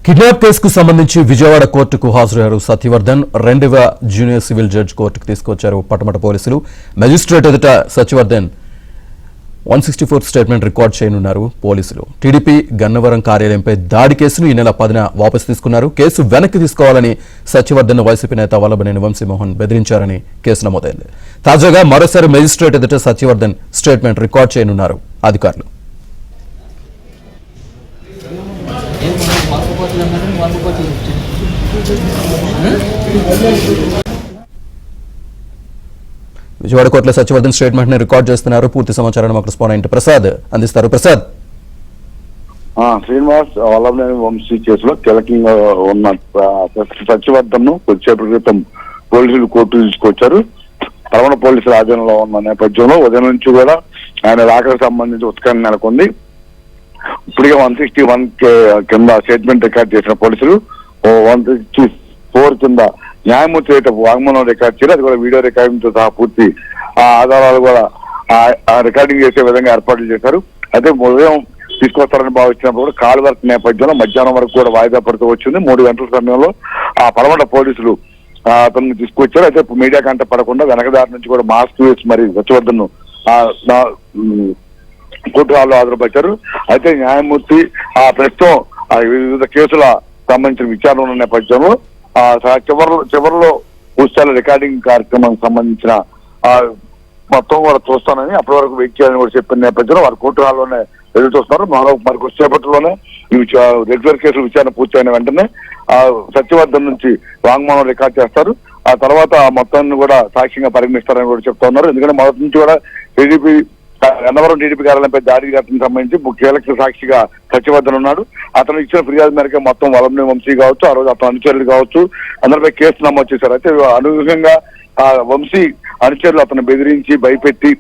Kidnap కేసుకు సంబంధించి విజయవాడ కోర్టుకు హాజరయ్యారు సత్యవర్ధన్. 2వ జూనియర్ సివిల్ జడ్జి కోర్టుకు తీసుకొచ్చారు పట్టమట పోలీసులు. మెజిస్ట్రేట్ ఎదుట సత్యవర్ధన్ 164 స్టేట్మెంట్ రికార్డ్ చేయనున్నారు పోలీసులు. టీడీపీ గన్నవరం కార్యాలయంపై దాడి కేసును ఈ నెల 10న వాపసు తీసుకున్నారు. కేసు వెనక్కి తీసుకోవాలని సత్యవర్ధన్ వైసీపీ నేత వల్లభనేని వంశీమోహన్ బెదిరించారని కేసు నమోదైంది. తాజాగా మరోసారి మెజిస్ట్రేట్ ఎదుట సత్యవర్ధన్ స్టేట్మెంట్ రికార్డ్ చేయనున్నారు అధికారులు. విజయవాడ కోర్టులో సత్యవర్ధన్ స్టేట్మెంట్ ని రికార్డ్ చేస్తున్నారు. పూర్తి సమాచారాన్ని మా కరెస్పాండెంట్ ప్రసాద్ అందిస్తారు. ప్రసాద్. శ్రీనివాస్ వల్లభనేని వంశీ కేసులో కీలకంగా ఉన్న సత్యవర్ధన్ కొద్దిసేపటి క్రితం పోలీసులు కోర్టు తీసుకొచ్చారు. పరమణ పోలీసుల ఆధీనంలో ఉన్న నేపథ్యంలో ఉదయం నుంచి కూడా ఆయన రాకకు సంబంధించి ఉత్కంఠ నెలకొంది. ఇప్పటికే 161 కింద స్టేట్మెంట్ రికార్డ్ చేసిన పోలీసులు 164 కింద న్యాయమూర్తి వాంగ్మూలం రికార్డ్ చేయాలి. అది కూడా వీడియో రికార్డింగ్ తో సహా పూర్తి ఆధారాలు కూడా రికార్డింగ్ చేసే విధంగా ఏర్పాట్లు చేశారు. అయితే ఉదయం తీసుకొస్తారని భావించినప్పుడు కూడా కాల్ వర్క్ నేపథ్యంలో మధ్యాహ్నం వరకు కూడా వాయిదా పడుతూ వచ్చింది. 3 గంటల సమయంలో ఆ పరమట పోలీసులు అతన్ని తీసుకొచ్చారు. అయితే మీడియా కంట పడకుండా వెనకదారి నుంచి కూడా మాస్క్ వేసి మరి సత్యవర్ధన్ కోర్టు హాల్లో హాజరుపరిచారు. అయితే న్యాయమూర్తి ప్రస్తుతం వివిధ కేసుల సంబంధించిన విచారణ ఉన్న నేపథ్యంలో చివరిలో పూర్తిస్థాయి రికార్డింగ్ కార్యక్రమానికి సంబంధించిన మొత్తం కూడా చూస్తానని అప్పటి వరకు వెయిట్ చేయాలని కూడా చెప్పిన నేపథ్యంలో వారు కోర్టు హాల్లోనే ఎదురు చూస్తున్నారు. మరి కొద్దిసేపట్లోనే ఈ రెగ్యులర్ కేసుల విచారణ పూర్తయిన వెంటనే సత్యవర్ధన్ నుంచి వాంగ్మూలం రికార్డ్ చేస్తారు. ఆ తర్వాత మొత్తాన్ని కూడా సాక్ష్యంగా పరిగణిస్తారని కూడా చెప్తా ఉన్నారు. ఎందుకంటే మొదటి నుంచి కూడా గన్నవరం టీడీపీ కార్యాలయంపై దాడి ఘటనకు సంబంధించి కీలక సాక్షిగా సత్యవర్ధన్ ఉన్నాడు. అతను ఇచ్చిన ఫిర్యాదు మేరకు మొత్తం వల్లభనేని వంశీ కావచ్చు, ఆ రోజు అతను అనుచరులు కావచ్చు, అందరిపై కేసు నమోదు చేశారు. అయితే అనూహ్యంగా వంశీ అనుచరులు అతను బెదిరించి భయపెట్టి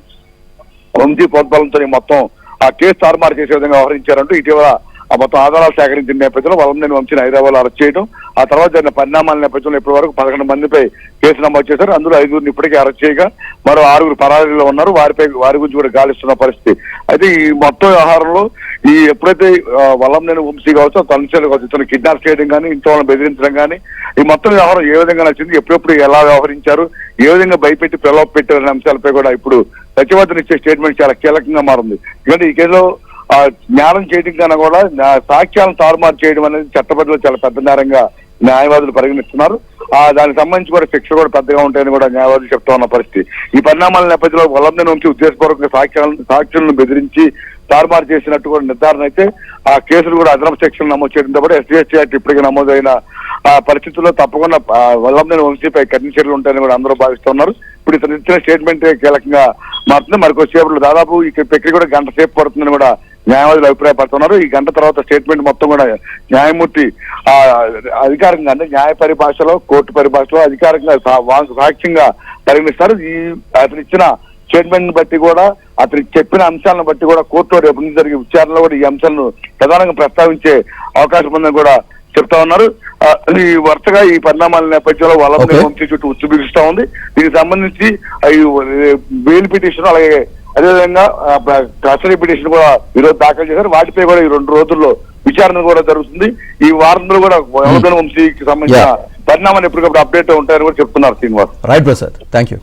వంశీ ప్రోద్బలంతో మొత్తం ఆ కేసు తారుమారు చేసే విధంగా వ్యవహరించారంటూ ఇటీవల మొత్తం ఆధారాలు సేకరించిన నేపథ్యంలో వల్లభనేని వంశీని హైదరాబాద్ లో అరెస్ట్ చేయడం, ఆ తర్వాత జరిగిన పరిణామాల నేపథ్యంలో ఇప్పటి వరకు 11 మందిపై కేసు నమోదు చేశారు. అందులో 5గురిని ఇప్పటికే అరెస్ట్ చేయగా మరో 6గురు పరారీలో ఉన్నారు. వారి గురించి కూడా గాలిస్తున్న పరిస్థితి. అయితే ఈ మొత్తం వ్యవహారంలో ఎప్పుడైతే వల్లభనేని వంశీ కావచ్చు, తనుచరులు కావచ్చు, ఇతను కిడ్నాప్ చేయడం కానీ, ఇంట్లో వాళ్ళని బెదిరించడం కానీ, ఈ మొత్తం వ్యవహారం ఏ విధంగా నచ్చింది, ఎప్పుడెప్పుడు ఎలా వ్యవహరించారు, ఏ విధంగా భయపెట్టి ప్రలోభ పెట్టారనే అంశాలపై కూడా ఇప్పుడు సత్యవర్ధన్ ఇచ్చే స్టేట్మెంట్ చాలా కీలకంగా మారింది. ఎందుకంటే ఈ కేసులో జ్ఞానం చేయడం కన్నా కూడా సాక్ష్యాలను తారుమారు చేయడం అనేది చట్టబద్ధలో చాలా పెద్ద నేరంగా న్యాయవాదులు పరిగణిస్తున్నారు. దానికి సంబంధించి కూడా శిక్ష కూడా పెద్దగా ఉంటాయని కూడా న్యాయవాదులు చెప్తా ఉన్న పరిస్థితి. ఈ పరిణామాల నేపథ్యంలో వల్లభనేని వంశీ ఉద్దేశపూర్వక సాక్ష్యాలను బెదిరించి తారుమారు చేసినట్టు కూడా నిర్ధారణ అయితే ఆ కేసులు కూడా అదనపు సెక్షన్ నమోదు చేయడంతో పాటు SC/ST యాక్ట్ ఇప్పటికే నమోదైన పరిస్థితుల్లో తప్పకుండా వల్లభనేని వంశీపై కఠిన చర్యలు ఉంటాయని కూడా అందరూ భావిస్తున్నారు. ఇప్పుడు ఇతను ఇచ్చిన స్టేట్మెంట్ కీలకంగా మారుతుంది. మరికొద్దిసేపట్లో దాదాపు ఈ ప్రక్రియ కూడా గంట సేపు పడుతుందని కూడా న్యాయవాదులు అభిప్రాయపడుతున్నారు. ఈ గంట తర్వాత స్టేట్మెంట్ మొత్తం కూడా న్యాయమూర్తి అధికారికంగా అంటే న్యాయ పరిభాషలో, కోర్టు పరిభాషలో అధికారికంగా సాక్ష్యంగా పరిగణిస్తారు. అతను ఇచ్చిన స్టేట్మెంట్ బట్టి కూడా, అతను చెప్పిన అంశాలను బట్టి కూడా కోర్టులో రేపు నుంచి జరిగే విచారణలో కూడా ఈ అంశాలను ప్రధానంగా ప్రస్తావించే అవకాశం ఉందని కూడా చెప్తా ఉన్నారు. ఈ వరుసగా ఈ పరిణామాల నేపథ్యంలో వల్లభనేని వంశీ చుట్టూ ఉచ్చు బిగుస్తా ఉంది. దీనికి సంబంధించి బెయిల్ పిటిషన్ అలాగే అదేవిధంగా కస్టడీ పిటిషన్ కూడా ఈరోజు దాఖలు చేశారు. వాటిపై కూడా ఈ 2 రోజుల్లో విచారణ కూడా జరుగుతుంది. ఈ వారంలో కూడా వల్లభనేని వంశీకి సంబంధించిన పరిణామాలు ఎప్పటికప్పుడు అప్డేట్ ఉంటాయని కూడా చెప్తున్నారు Srinivas. Right Prasad, thank you.